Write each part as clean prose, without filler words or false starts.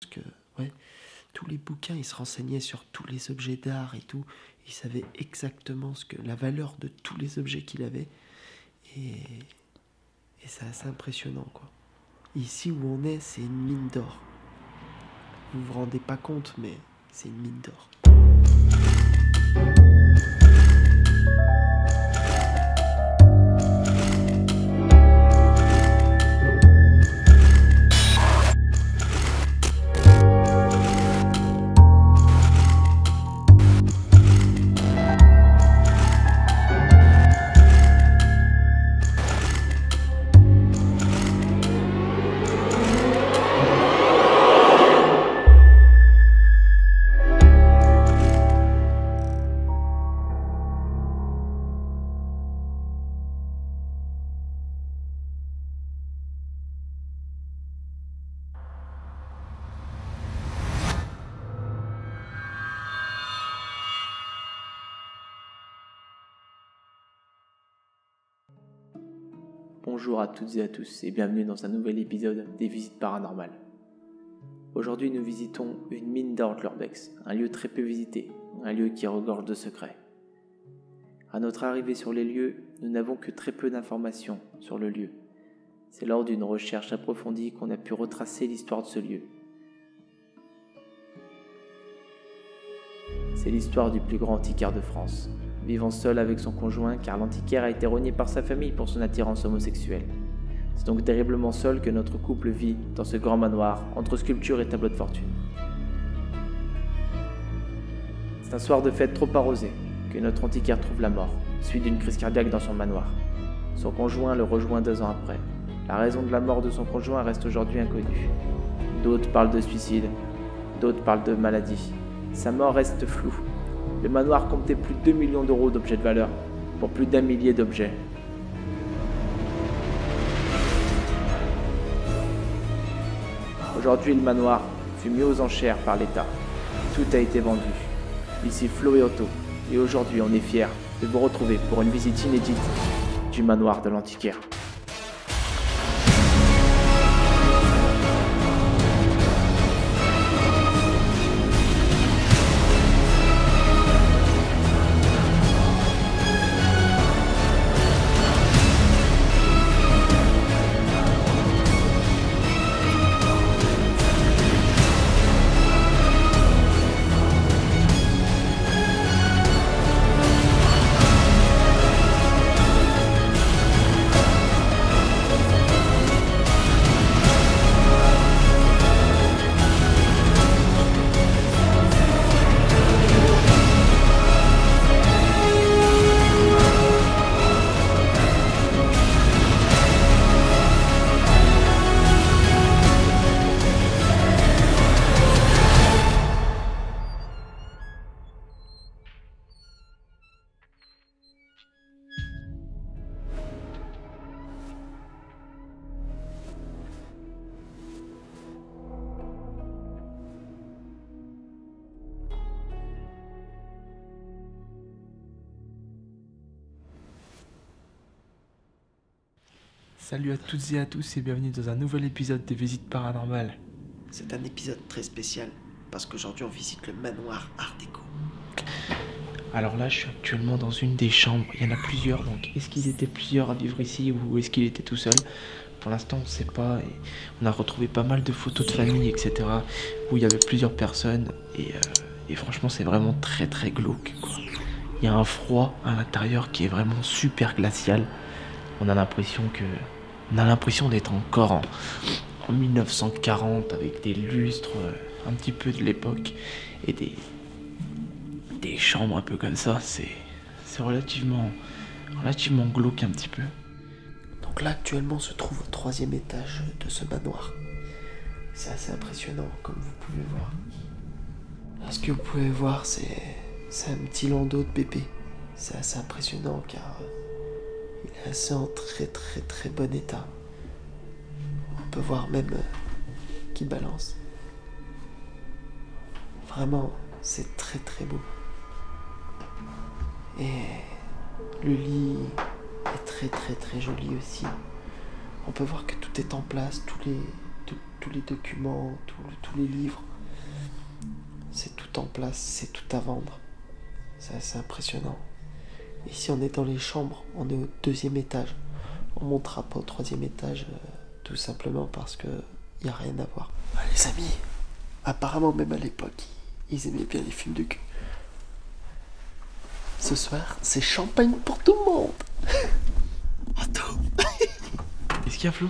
Parce que, ouais, tous les bouquins, ils se renseignaient sur tous les objets d'art et tout. Ils savaient exactement la valeur de tous les objets qu'il avait. Et, et c'est assez impressionnant, quoi. Ici où on est, c'est une mine d'or. Vous vous rendez pas compte, mais c'est une mine d'or. Bonjour à toutes et à tous et bienvenue dans un nouvel épisode des Visites Paranormales. Aujourd'hui nous visitons une mine d'or de l'Urbex, un lieu très peu visité, un lieu qui regorge de secrets. À notre arrivée sur les lieux, nous n'avons que très peu d'informations sur le lieu. C'est lors d'une recherche approfondie qu'on a pu retracer l'histoire de ce lieu. C'est l'histoire du plus grand antiquaire de France. Vivant seul avec son conjoint car l'antiquaire a été renié par sa famille pour son attirance homosexuelle. C'est donc terriblement seul que notre couple vit dans ce grand manoir entre sculptures et tableaux de fortune. C'est un soir de fête trop arrosé que notre antiquaire trouve la mort, suite d'une crise cardiaque dans son manoir. Son conjoint le rejoint 2 ans après. La raison de la mort de son conjoint reste aujourd'hui inconnue. D'autres parlent de suicide, d'autres parlent de maladie. Sa mort reste floue. Le manoir comptait plus de 2 millions d'euros d'objets de valeur, pour plus d'1 millier d'objets. Aujourd'hui, le manoir fut mis aux enchères par l'État. Tout a été vendu. Ici Flo et Otto, et aujourd'hui on est fiers de vous retrouver pour une visite inédite du manoir de l'antiquaire. Salut à toutes et à tous et bienvenue dans un nouvel épisode des Visites Paranormales. C'est un épisode très spécial parce qu'aujourd'hui on visite le manoir Art déco. Alors là, je suis actuellement dans une des chambres. Il y en a plusieurs, donc est-ce qu'ils étaient plusieurs à vivre ici ou est-ce qu'il était tout seul? Pour l'instant, on ne sait pas. Et on a retrouvé pas mal de photos de famille, etc. où il y avait plusieurs personnes et franchement, c'est vraiment très très glauque, quoi. Il y a un froid à l'intérieur qui est vraiment super glacial. On a l'impression d'être encore en 1940 avec des lustres un petit peu de l'époque et des chambres un peu comme ça. C'est relativement glauque un petit peu. Donc là actuellement on se trouve au 3e étage de ce manoir. C'est assez impressionnant comme vous pouvez voir. Là, ce que vous pouvez voir c'est un petit landau de bébé. C'est assez impressionnant car il est assez en très très très bon état. On peut voir même qu'il balance. Vraiment, c'est très très beau. Et le lit est très très très joli aussi. On peut voir que tout est en place, tous tous les documents, tous les livres. C'est tout en place, c'est tout à vendre. C'est assez impressionnant. Ici, on est dans les chambres, on est au 2e étage. On montera pas au 3e étage, tout simplement parce que y a rien à voir. Ah, les amis, apparemment même à l'époque, ils aimaient bien les films de cul. Ce soir, c'est champagne pour tout le monde. Attends. Qu'est-ce qu'il y a, Flo?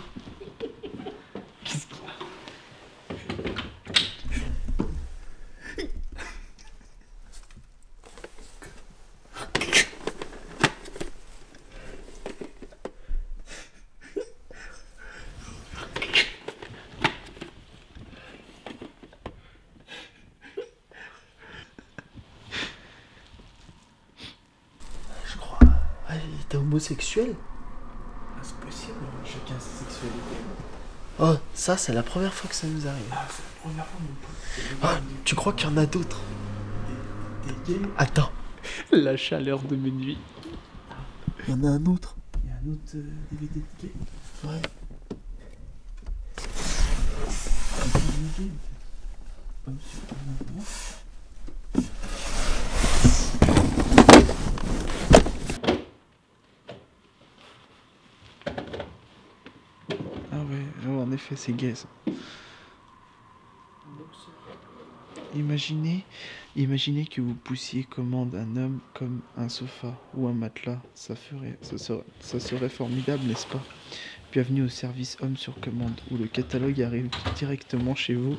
Je crois. Ah, il était homosexuel. Ah, c'est possible, chacun sa sexualité. Oh, ça, c'est la première fois que ça nous arrive. Ah, c'est la première fois, mon pote. Ah, tu crois qu'il y en a d'autres? Des gays. Attends, La chaleur de mes nuits. il y en a un autre. Il y a un autre DVD de gay. Ouais. Ah ouais, oh, en effet, c'est gay ça. Imaginez que vous poussiez commande un homme comme un sofa ou un matelas. Ça serait formidable, n'est-ce pas? Bienvenue au service homme sur commande, où le catalogue arrive directement chez vous.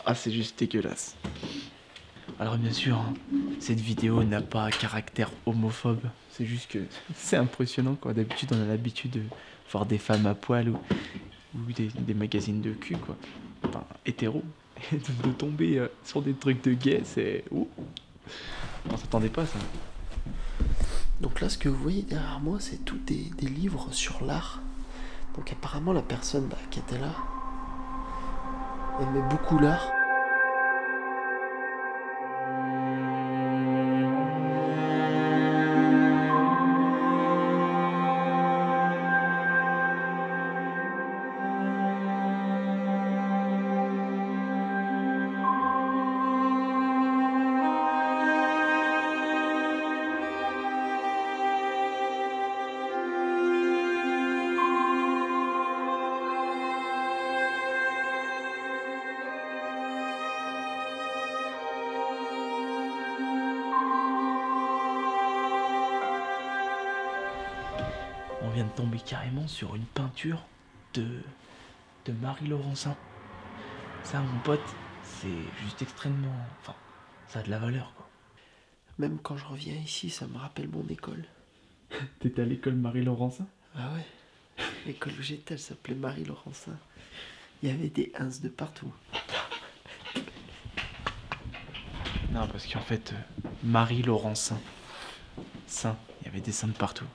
Ah, c'est juste dégueulasse. Alors bien sûr, hein, cette vidéo n'a pas caractère homophobe. C'est juste que c'est impressionnant quoi. D'habitude, on a l'habitude de voir des femmes à poil ou des magazines de cul quoi. Enfin, hétéro. Et de tomber sur des trucs de gays, c'est... Ouh. On s'attendait pas à ça. Donc là, ce que vous voyez derrière moi, c'est tout des livres sur l'art. Donc apparemment, la personne qui était là aimait beaucoup l'art. On vient de tomber carrément sur une peinture de Marie Laurencin. Ça, mon pote, c'est juste extrêmement... Enfin, ça a de la valeur, quoi. Même quand je reviens ici, ça me rappelle mon école. T'étais à l'école Marie Laurencin? Ah ouais. L'école où j'étais, elle s'appelait Marie Laurencin. Il y avait des ins de partout. Non, parce qu'en fait, Marie Laurencin. Saint, il y avait des saints de partout.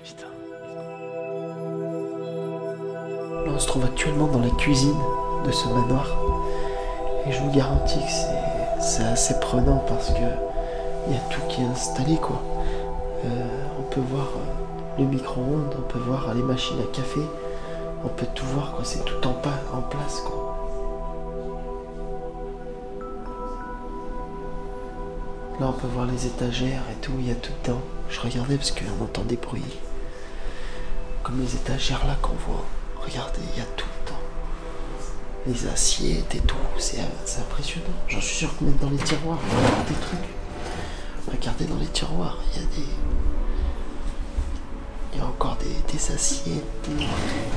Putain. Là, on se trouve actuellement dans la cuisine de ce manoir. Et je vous garantis que c'est assez prenant parce que il y a tout qui est installé, quoi. On peut voir le micro-ondes, on peut voir les machines à café, on peut tout voir, quoi. C'est tout en place, quoi. Là, on peut voir les étagères et tout, il y a tout dedans. Je regardais parce qu'on entend des bruits. Comme les étagères là qu'on voit. Regardez, il y a tout dedans. Les assiettes et tout, c'est impressionnant. J'en suis sûr que même dans les tiroirs, il y a des trucs. Regardez dans les tiroirs, il y a encore des assiettes,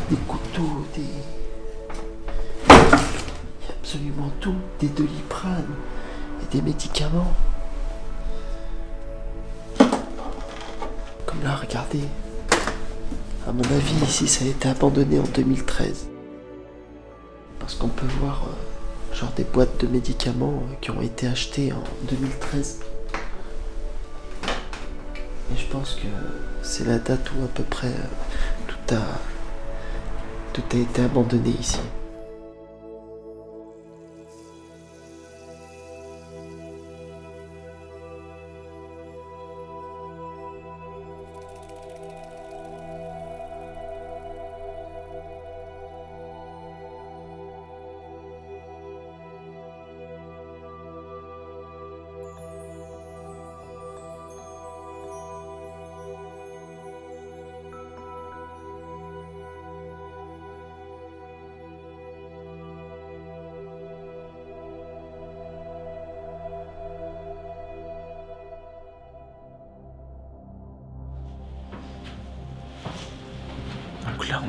des couteaux, il y a absolument tout, des Doliprane et des médicaments. Comme là, regardez. À mon avis, ici, ça a été abandonné en 2013. Parce qu'on peut voir genre des boîtes de médicaments qui ont été achetées en 2013. Et je pense que c'est la date où à peu près tout a été abandonné ici.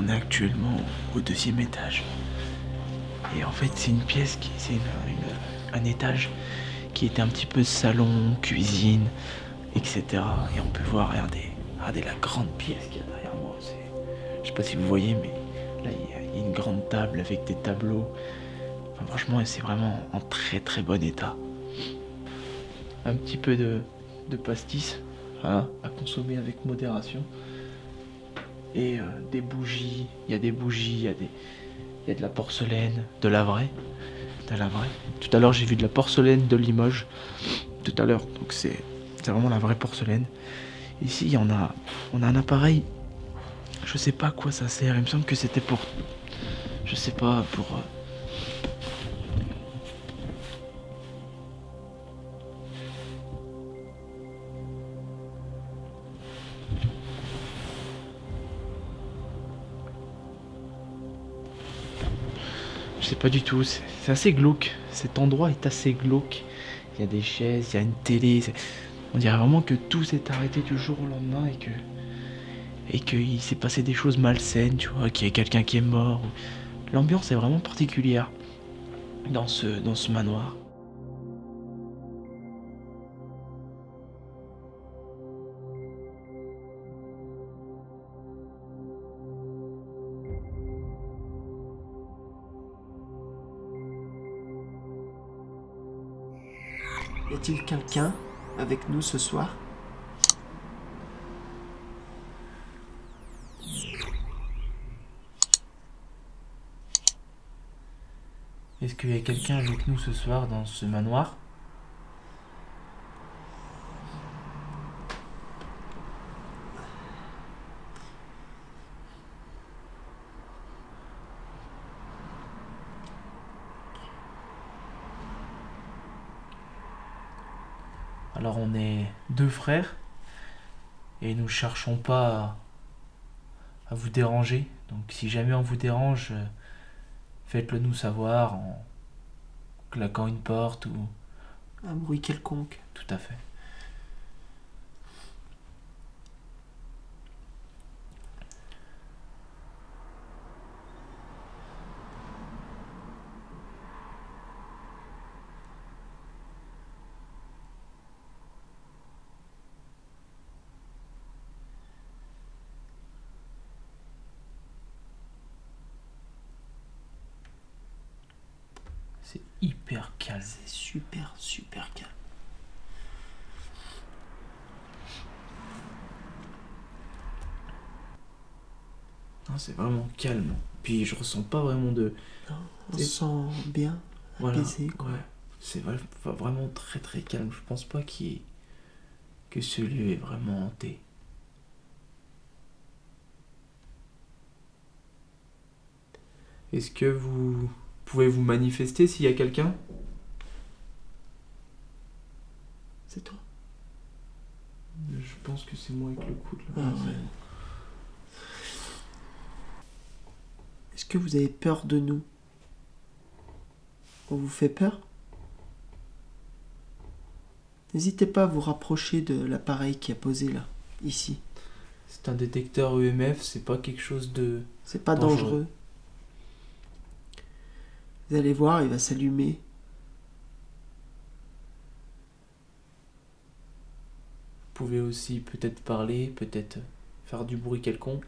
est actuellement au 2e étage. Et en fait, c'est une pièce un étage qui était un petit peu salon, cuisine, etc. Et on peut voir, regardez la grande pièce qu'il y a derrière moi. Je sais pas si vous voyez, mais là, il y a une grande table avec des tableaux. Enfin, franchement, c'est vraiment en très très bon état. Un petit peu de pastis, hein, à consommer avec modération. Et des bougies, il y a des bougies, il y a de la porcelaine, de la vraie. Tout à l'heure, j'ai vu de la porcelaine de Limoges. Tout à l'heure, donc c'est vraiment la vraie porcelaine. Ici, on a un appareil. Je sais pas à quoi ça sert. Il me semble que c'était pour, je sais pas, pour. Je sais pas du tout. C'est assez glauque. Cet endroit est assez glauque. Il y a des chaises, il y a une télé. On dirait vraiment que tout s'est arrêté du jour au lendemain et qu'il s'est passé des choses malsaines, tu vois, qu'il y a quelqu'un qui est mort. L'ambiance est vraiment particulière dans ce manoir. Y a-t-il quelqu'un avec nous ce soir? Est-ce qu'il y a quelqu'un avec nous ce soir dans ce manoir? Alors on est 2 frères et nous cherchons pas à vous déranger. Donc si jamais on vous dérange, faites-le nous savoir en claquant une porte ou... Un bruit quelconque. Tout à fait. C'est hyper calme. C'est super, super calme. Non, c'est vraiment calme. Puis je ressens pas vraiment de... Non, on se sent bien, apaisé, quoi. Ouais. C'est vraiment très très calme. Je pense pas que ce lieu est vraiment hanté. Est-ce que vous pouvez vous manifester s'il y a quelqu'un? C'est toi? Je pense que c'est moi avec le coude là. Ah ouais. Est-ce que vous avez peur de nous? On vous fait peur? N'hésitez pas à vous rapprocher de l'appareil qui est posé là, ici. C'est un détecteur EMF, c'est pas quelque chose de... C'est pas dangereux. Vous allez voir, il va s'allumer. Vous pouvez aussi peut-être parler, peut-être faire du bruit quelconque.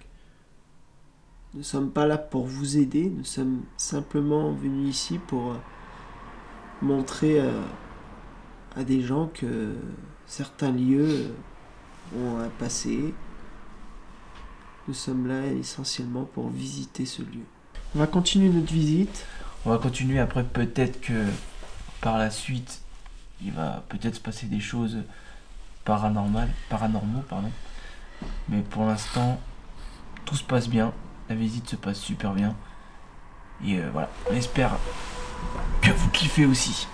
Nous ne sommes pas là pour vous aider, nous sommes simplement venus ici pour montrer à des gens que certains lieux ont un passé. Nous sommes là essentiellement pour visiter ce lieu. On va continuer notre visite. On va continuer, après peut-être que par la suite, il va peut-être se passer des choses paranormaux, pardon. Mais pour l'instant, tout se passe bien, la visite se passe super bien. Et voilà, on espère que vous kiffez aussi.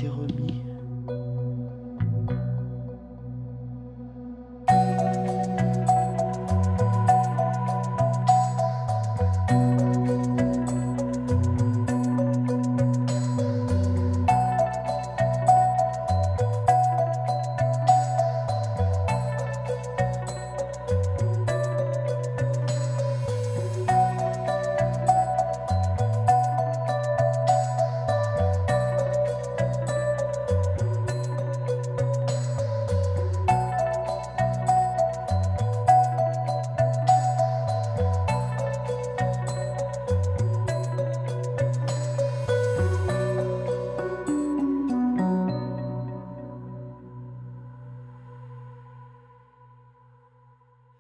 été remis.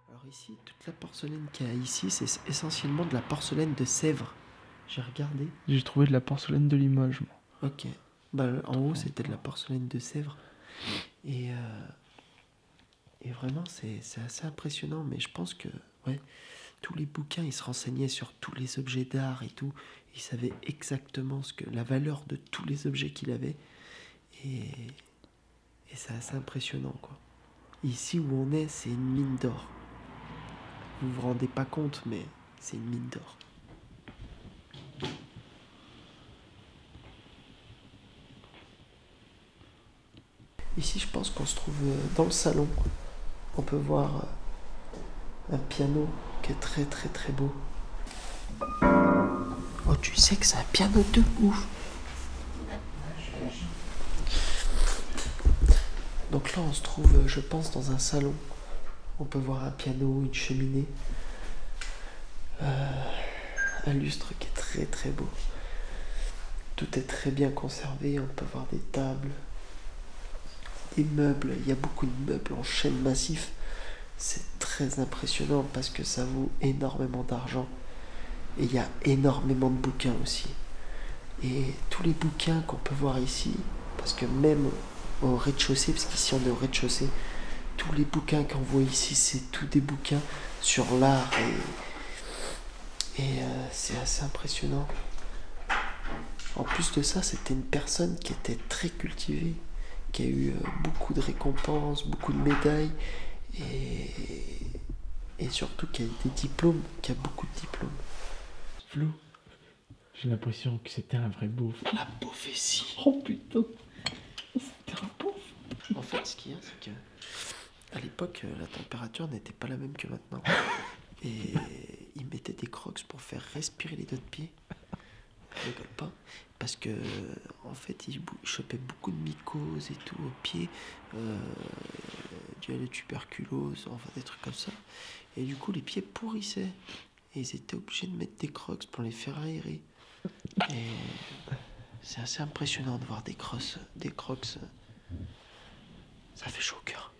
Alors ici, toute la porcelaine qu'il y a ici, c'est essentiellement de la porcelaine de Sèvres. J'ai regardé. J'ai trouvé de la porcelaine de Limoges, moi. Ok. Bah, en haut, c'était de la porcelaine de Sèvres. Et vraiment, c'est assez impressionnant. Mais je pense que ouais, tous les bouquins, ils se renseignaient sur tous les objets d'art et tout. Ils savaient exactement la valeur de tous les objets qu'il avait. Et c'est assez impressionnant, quoi. Ici où on est, c'est une mine d'or. Vous vous rendez pas compte, mais c'est une mine d'or. Ici, je pense qu'on se trouve dans le salon. On peut voir un piano qui est très très très beau. Oh, tu sais que c'est un piano de ouf. Donc là, on se trouve, je pense, dans un salon. On peut voir un piano, une cheminée, un lustre qui est très très beau. Tout est très bien conservé. On peut voir des tables, des meubles. Il y a beaucoup de meubles en chêne massif. C'est très impressionnant parce que ça vaut énormément d'argent. Et il y a énormément de bouquins aussi. Et tous les bouquins qu'on peut voir ici, parce que même au rez-de-chaussée, parce qu'ici on est au rez-de-chaussée, tous les bouquins qu'on voit ici, c'est tous des bouquins sur l'art et c'est assez impressionnant. En plus de ça, c'était une personne qui était très cultivée, qui a eu beaucoup de récompenses, beaucoup de médailles et surtout qui a des diplômes, qui a beaucoup de diplômes. Flo, j'ai l'impression que c'était un vrai beauf. La prophétie. Oh putain, c'était un beauf. En fait, ce qu'il y a, c'est que à l'époque, la température n'était pas la même que maintenant. Et ils mettaient des crocs pour faire respirer les doigts de pied. Je rigole pas. Parce que, en fait, ils chopaient beaucoup de mycoses et tout au pied. Dû à la tuberculose, enfin des trucs comme ça. Et du coup, les pieds pourrissaient. Et ils étaient obligés de mettre des crocs pour les faire aérer. Et c'est assez impressionnant de voir des crocs. Ça fait chaud au cœur.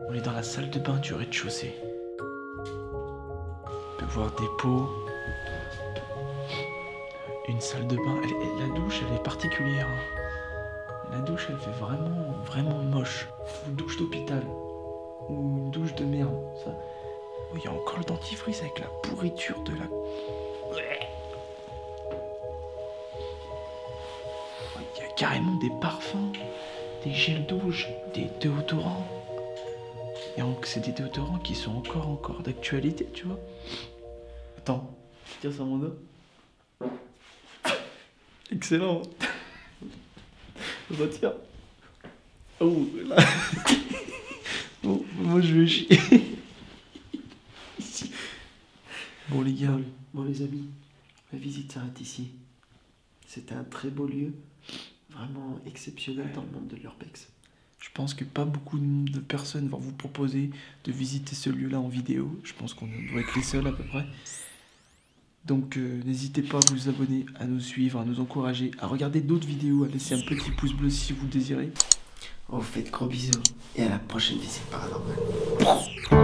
On est dans la salle de bain du rez-de-chaussée. On peut voir des pots. Une salle de bain. La douche, elle est particulière. La douche, elle fait vraiment, vraiment moche. Une douche d'hôpital. Ou une douche de merde. Ça. Oh, il y a encore le dentifrice avec la pourriture de la... Oh, il y a carrément des parfums, des gels douche, des déodorants. Et c'est des déodorants qui sont encore d'actualité, tu vois. Attends, tu tires sur mon dos. Excellent. Retire. Oh, là. Bon, moi je vais chier. Bon les gars. Bon les amis, la visite s'arrête ici. C'était un très beau lieu, vraiment exceptionnel dans le monde de l'urbex. Je pense que pas beaucoup de personnes vont vous proposer de visiter ce lieu-là en vidéo. Je pense qu'on doit être les seuls à peu près. Donc n'hésitez pas à vous abonner, à nous suivre, à nous encourager, à regarder d'autres vidéos, à laisser un petit pouce bleu si vous le désirez. On vous fait de gros bisous et à la prochaine visite paranormale.